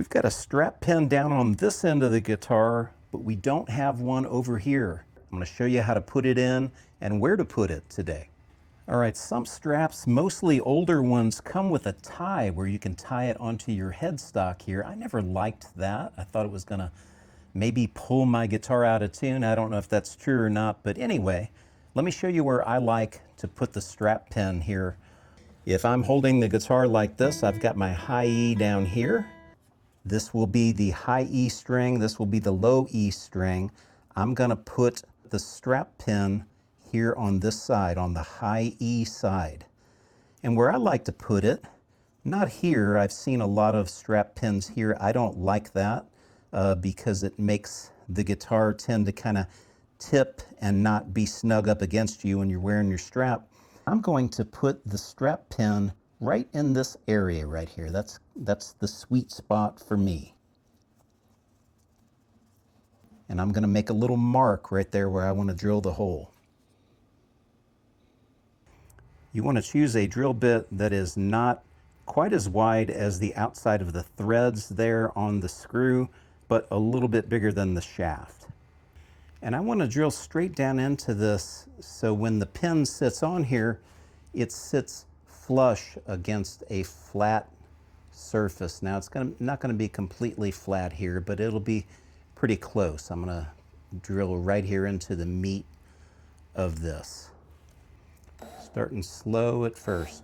We've got a strap pin down on this end of the guitar, but we don't have one over here. I'm going to show you how to put it in and where to put it today. All right, some straps, mostly older ones, come with a tie where you can tie it onto your headstock here. I never liked that. I thought it was going to maybe pull my guitar out of tune. I don't know if that's true or not, but anyway, let me show you where I like to put the strap pin here. If I'm holding the guitar like this, I've got my high E down here. This will be the high E string, this will be the low E string. I'm going to put the strap pin here on this side, on the high E side. And where I like to put it, not here, I've seen a lot of strap pins here. I don't like that because it makes the guitar tend to kind of tip and not be snug up against you when you're wearing your strap. I'm going to put the strap pin right in this area right here. That's the sweet spot for me. And I'm going to make a little mark right there where I want to drill the hole. You want to choose a drill bit that is not quite as wide as the outside of the threads there on the screw, but a little bit bigger than the shaft. And I want to drill straight down into this so when the pin sits on here, it sits flush against a flat surface. Now it's not going to be completely flat here, but it'll be pretty close. I'm going to drill right here into the meat of this. Starting slow at first.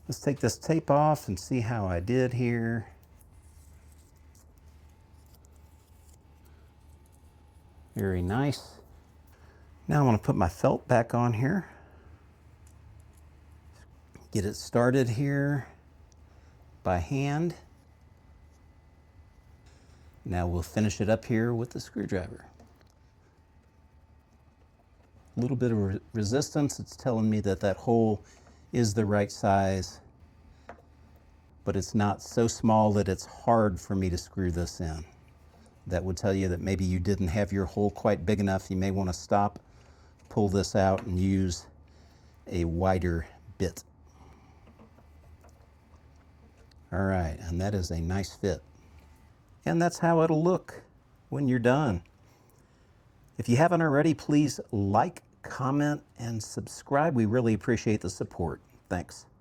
Let's take this tape off and see how I did here. Very nice. Now I'm going to put my felt back on here. Get it started here by hand. Now we'll finish it up here with the screwdriver. A little bit of resistance. It's telling me that that hole is the right size, but it's not so small that it's hard for me to screw this in. That would tell you that maybe you didn't have your hole quite big enough. You may want to stop, pull this out, and use a wider bit. All right, and that is a nice fit. And that's how it'll look when you're done. If you haven't already, please like, comment, and subscribe. We really appreciate the support. Thanks.